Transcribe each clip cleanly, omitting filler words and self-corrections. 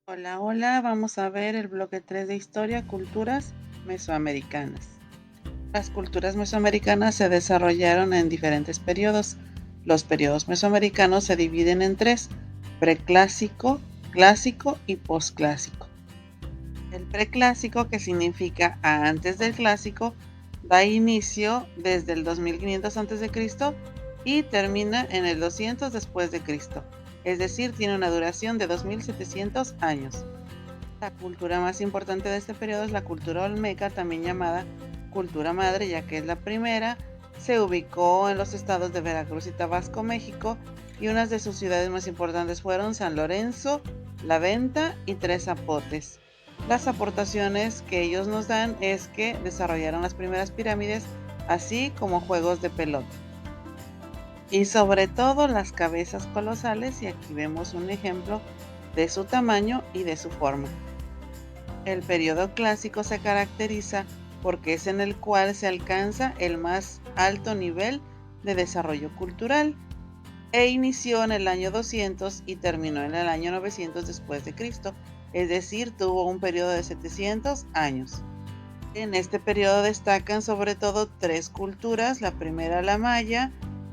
Hola, hola, vamos a ver el bloque 3 de Historia, Culturas Mesoamericanas. Las culturas mesoamericanas se desarrollaron en diferentes periodos. Los periodos mesoamericanos se dividen en tres: preclásico, clásico y posclásico. El preclásico, que significa antes del clásico, da inicio desde el 2500 a.C. y termina en el 200 después de Cristo, es decir, tiene una duración de 2700 años. La cultura más importante de este periodo es la cultura olmeca, también llamada cultura madre, ya que es la primera. Se ubicó en los estados de Veracruz y Tabasco, México, y unas de sus ciudades más importantes fueron San Lorenzo, La Venta y Tres Zapotes. Las aportaciones que ellos nos dan es que desarrollaron las primeras pirámides, así como juegos de pelota. Y sobre todo las cabezas colosales, y aquí vemos un ejemplo de su tamaño y de su forma. El periodo clásico se caracteriza porque es en el cual se alcanza el más alto nivel de desarrollo cultural e inició en el año 200 y terminó en el año 900 después de Cristo, es decir, tuvo un periodo de 700 años. En este periodo destacan sobre todo tres culturas: la primera, la maya,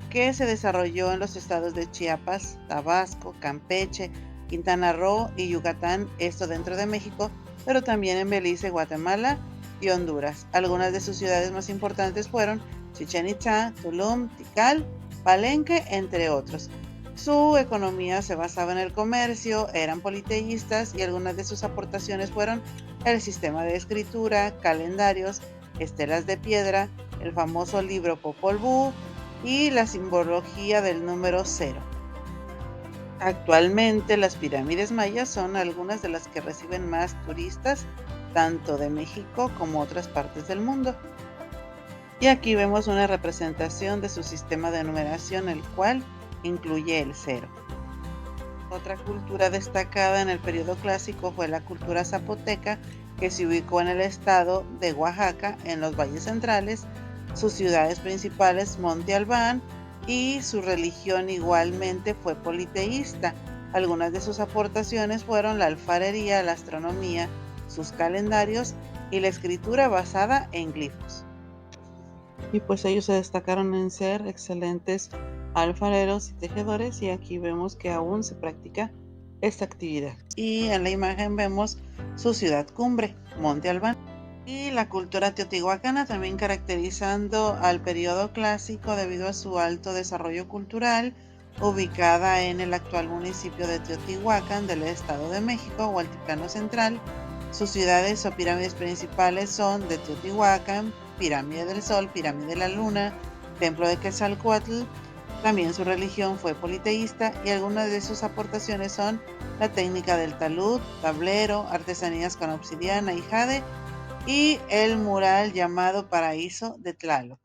que se desarrolló en los estados de Chiapas, Tabasco, Campeche, Quintana Roo y Yucatán, esto dentro de México, pero también en Belice, Guatemala y Honduras. Algunas de sus ciudades más importantes fueron Chichén Itzá, Tulum, Tikal, Palenque, entre otros. Su economía se basaba en el comercio, eran politeístas y algunas de sus aportaciones fueron el sistema de escritura, calendarios, estelas de piedra, el famoso libro Popol Vuh y la simbología del número 0. Actualmente las pirámides mayas son algunas de las que reciben más turistas, tanto de México como otras partes del mundo. Y aquí vemos una representación de su sistema de numeración, el cual incluye el 0. Otra cultura destacada en el periodo clásico fue la cultura zapoteca, que se ubicó en el estado de Oaxaca, en los valles centrales. Sus ciudades principales, Monte Albán, y su religión igualmente fue politeísta. Algunas de sus aportaciones fueron la alfarería, la astronomía, sus calendarios y la escritura basada en glifos. Y pues ellos se destacaron en ser excelentes alfareros y tejedores, y aquí vemos que aún se practica esta actividad. Y en la imagen vemos su ciudad cumbre, Monte Albán. Y la cultura teotihuacana, también caracterizando al periodo clásico debido a su alto desarrollo cultural, ubicada en el actual municipio de Teotihuacán del Estado de México o Altiplano Central. Sus ciudades o pirámides principales son de Teotihuacán, Pirámide del Sol, Pirámide de la Luna, Templo de Quetzalcóatl. También su religión fue politeísta y algunas de sus aportaciones son la técnica del talud, tablero, artesanías con obsidiana y jade y el mural llamado Paraíso de Tlaloc.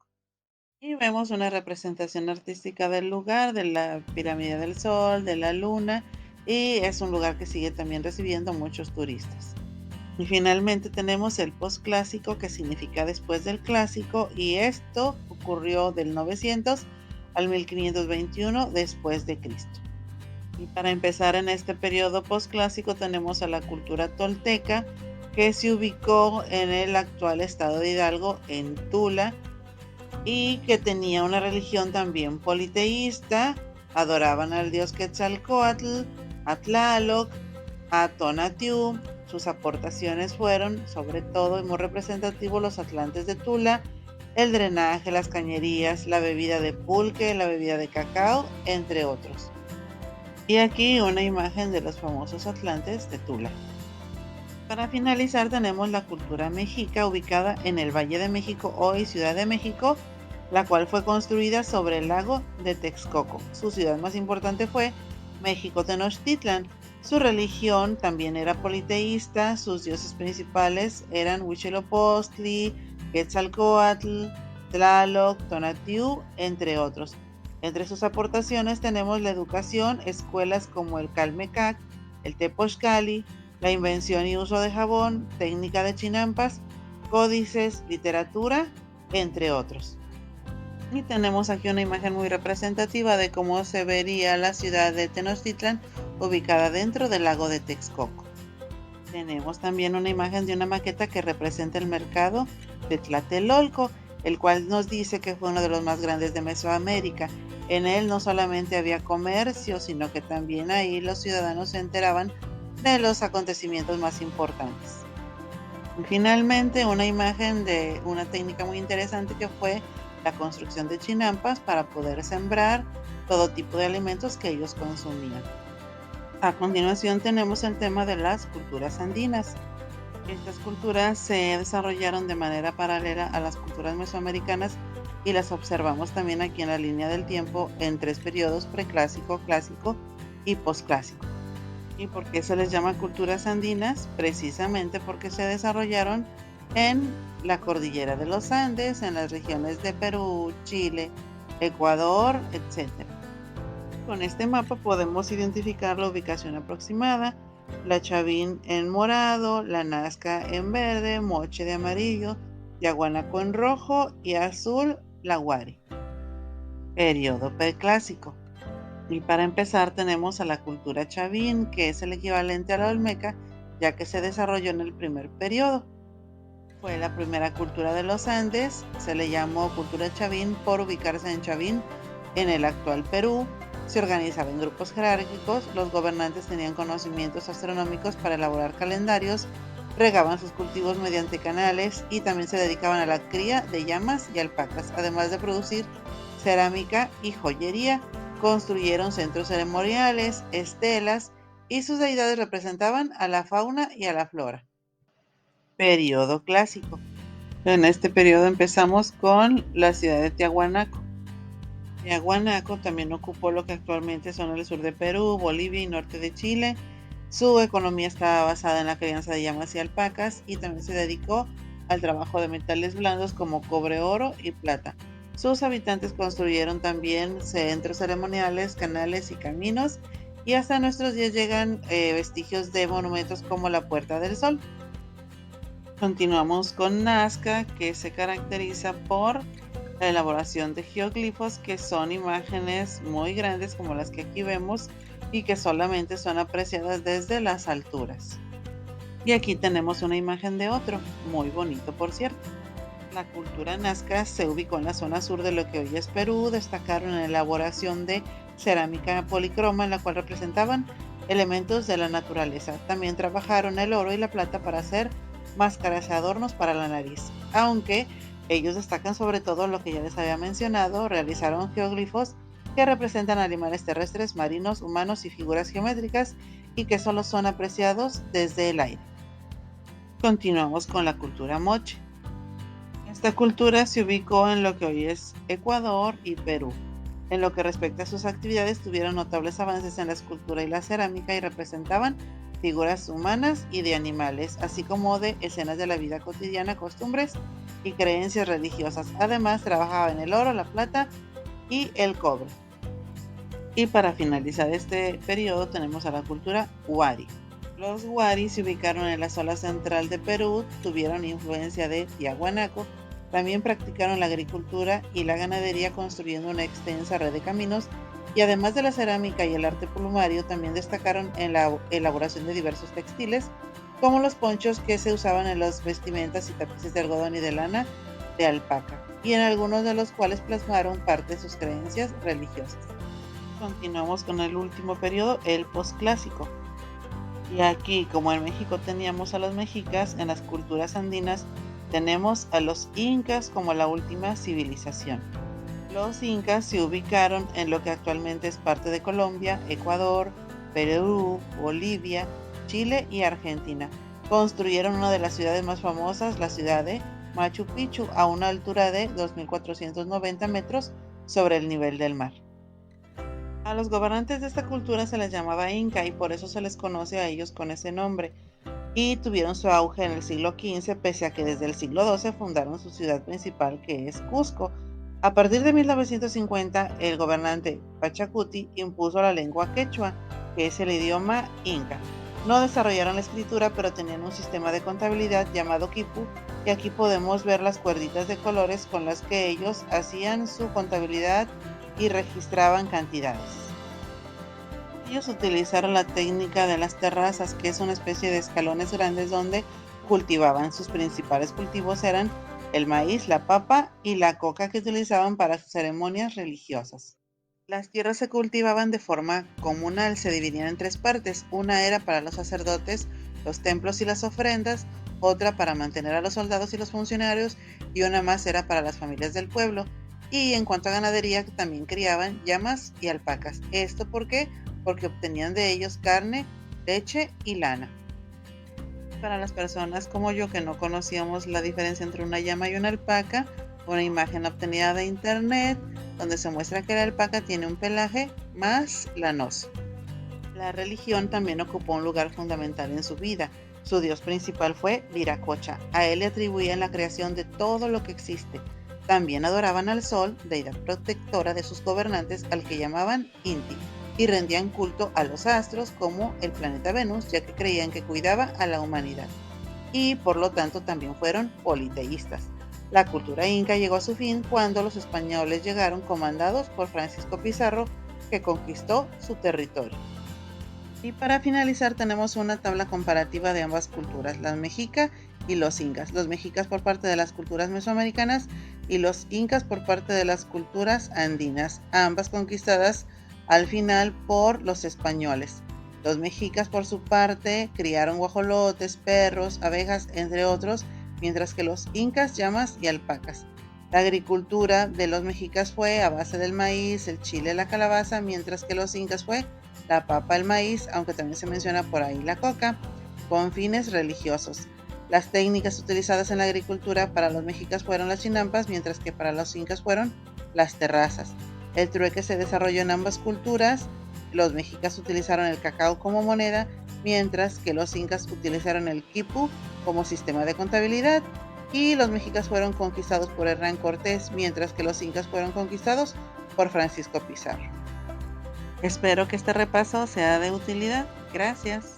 Y vemos una representación artística del lugar, de la Pirámide del Sol, de la Luna, y es un lugar que sigue también recibiendo muchos turistas. Y finalmente tenemos el posclásico, que significa después del clásico, y esto ocurrió del 900 al 1521 después de Cristo. Y para empezar, en este periodo posclásico tenemos a la cultura tolteca, que se ubicó en el actual estado de Hidalgo, en Tula, y que tenía una religión también politeísta. Adoraban al dios Quetzalcóatl, a Tlaloc, a Tonatiuh. Sus aportaciones fueron, sobre todo y muy representativos, los atlantes de Tula, el drenaje, las cañerías, la bebida de pulque, la bebida de cacao, entre otros. Y aquí una imagen de los famosos atlantes de Tula. Para finalizar, tenemos la cultura mexica, ubicada en el Valle de México, hoy Ciudad de México, la cual fue construida sobre el lago de Texcoco. Su ciudad más importante fue México Tenochtitlan. Su religión también era politeísta. Sus dioses principales eran Huitzilopochtli, Quetzalcóatl, Tlaloc, Tonatiuh, entre otros. Entre sus aportaciones tenemos la educación, escuelas como el Calmecac, el Tepochcali, la invención y uso de jabón, técnica de chinampas, códices, literatura, entre otros. Y tenemos aquí una imagen muy representativa de cómo se vería la ciudad de Tenochtitlan, ubicada dentro del lago de Texcoco. Tenemos también una imagen de una maqueta que representa el mercado de Tlatelolco, el cual nos dice que fue uno de los más grandes de Mesoamérica. En él no solamente había comercio, sino que también ahí los ciudadanos se enteraban de los acontecimientos más importantes. Y finalmente, una imagen de una técnica muy interesante que fue la construcción de chinampas para poder sembrar todo tipo de alimentos que ellos consumían. A continuación tenemos el tema de las culturas andinas. Estas culturas se desarrollaron de manera paralela a las culturas mesoamericanas y las observamos también aquí en la línea del tiempo en 3 periodos: preclásico, clásico y posclásico. ¿Y por qué se les llama culturas andinas? Precisamente porque se desarrollaron en la cordillera de los Andes, en las regiones de Perú, Chile, Ecuador, etcétera. Con este mapa podemos identificar la ubicación aproximada: la Chavín en morado, la Nazca en verde, Moche de amarillo, Yaguanaco en rojo y azul, la Guari. Periodo preclásico. Y para empezar tenemos a la cultura Chavín, que es el equivalente a la Olmeca, ya que se desarrolló en el primer periodo. Fue la primera cultura de los Andes, se le llamó cultura Chavín por ubicarse en Chavín, en el actual Perú. Se organizaba en grupos jerárquicos, los gobernantes tenían conocimientos astronómicos para elaborar calendarios, regaban sus cultivos mediante canales y también se dedicaban a la cría de llamas y alpacas, además de producir cerámica y joyería. Construyeron centros ceremoniales, estelas, y sus deidades representaban a la fauna y a la flora. Periodo clásico. En este periodo empezamos con la ciudad de Tiahuanaco. Tiahuanaco también ocupó lo que actualmente son el sur de Perú, Bolivia y norte de Chile. Su economía estaba basada en la crianza de llamas y alpacas y también se dedicó al trabajo de metales blandos como cobre, oro y plata. Sus habitantes construyeron también centros ceremoniales, canales y caminos, y hasta nuestros días llegan vestigios de monumentos como la Puerta del Sol. Continuamos con Nazca, que se caracteriza por la elaboración de geoglifos, que son imágenes muy grandes como las que aquí vemos y que solamente son apreciadas desde las alturas. Y aquí tenemos una imagen de otro, muy bonito por cierto. La cultura Nazca se ubicó en la zona sur de lo que hoy es Perú. Destacaron en la elaboración de cerámica policroma, en la cual representaban elementos de la naturaleza. También trabajaron el oro y la plata para hacer máscaras y adornos para la nariz, aunque ellos destacan sobre todo lo que ya les había mencionado: realizaron geoglifos que representan animales terrestres, marinos, humanos y figuras geométricas, y que solo son apreciados desde el aire. Continuamos con la cultura moche. Esta cultura se ubicó en lo que hoy es Ecuador y Perú. En lo que respecta a sus actividades, tuvieron notables avances en la escultura y la cerámica y representaban figuras humanas y de animales, así como de escenas de la vida cotidiana, costumbres y creencias religiosas. Además, trabajaban el oro, la plata y el cobre. Y para finalizar este periodo tenemos a la cultura Huari. Los Huari se ubicaron en la zona central de Perú, tuvieron influencia de Tiahuanaco. También practicaron la agricultura y la ganadería, construyendo una extensa red de caminos, y además de la cerámica y el arte plumario, también destacaron en la elaboración de diversos textiles, como los ponchos que se usaban en las vestimentas y tapices de algodón y de lana de alpaca, y en algunos de los cuales plasmaron parte de sus creencias religiosas. Continuamos con el último periodo, el posclásico. Y aquí, como en México teníamos a los mexicas, en las culturas andinas tenemos a los incas como la última civilización. Los incas se ubicaron en lo que actualmente es parte de Colombia, Ecuador, Perú, Bolivia, Chile y Argentina. Construyeron una de las ciudades más famosas, la ciudad de Machu Picchu, a una altura de 2.490 metros sobre el nivel del mar. A los gobernantes de esta cultura se les llamaba Inca y por eso se les conoce a ellos con ese nombre, y tuvieron su auge en el siglo XV, pese a que desde el siglo XII fundaron su ciudad principal, que es Cusco. A partir de 1950, el gobernante Pachacuti impuso la lengua quechua, que es el idioma inca. No desarrollaron la escritura, pero tenían un sistema de contabilidad llamado quipu, y aquí podemos ver las cuerditas de colores con las que ellos hacían su contabilidad y registraban cantidades. Ellos utilizaron la técnica de las terrazas, que es una especie de escalones grandes donde cultivaban. Sus principales cultivos eran el maíz, la papa y la coca que utilizaban para sus ceremonias religiosas. Las tierras se cultivaban de forma comunal, se dividían en tres partes. Una era para los sacerdotes, los templos y las ofrendas, otra para mantener a los soldados y los funcionarios, y una más era para las familias del pueblo. Y en cuanto a ganadería, también criaban llamas y alpacas. ¿Esto por qué? Porque obtenían de ellos carne, leche y lana. Para las personas como yo que no conocíamos la diferencia entre una llama y una alpaca, una imagen obtenida de internet donde se muestra que la alpaca tiene un pelaje más lanoso. La religión también ocupó un lugar fundamental en su vida. Su dios principal fue Viracocha. A él le atribuían la creación de todo lo que existe. También adoraban al sol, deidad protectora de sus gobernantes, al que llamaban Inti, y rendían culto a los astros como el planeta Venus, ya que creían que cuidaba a la humanidad. Y por lo tanto también fueron politeístas. La cultura inca llegó a su fin cuando los españoles llegaron comandados por Francisco Pizarro, que conquistó su territorio. Y para finalizar tenemos una tabla comparativa de ambas culturas, las mexica y los incas. Los mexicas por parte de las culturas mesoamericanas y los incas por parte de las culturas andinas, ambas conquistadas al final por los españoles. Los mexicas por su parte criaron guajolotes, perros, abejas, entre otros, mientras que los incas llamas y alpacas. La agricultura de los mexicas fue a base del maíz, el chile, la calabaza, mientras que los incas fue la papa, el maíz, aunque también se menciona por ahí la coca, con fines religiosos. Las técnicas utilizadas en la agricultura para los mexicas fueron las chinampas, mientras que para los incas fueron las terrazas. El trueque se desarrolló en ambas culturas. Los mexicas utilizaron el cacao como moneda, mientras que los incas utilizaron el quipu como sistema de contabilidad. Y los mexicas fueron conquistados por Hernán Cortés, mientras que los incas fueron conquistados por Francisco Pizarro. Espero que este repaso sea de utilidad. Gracias.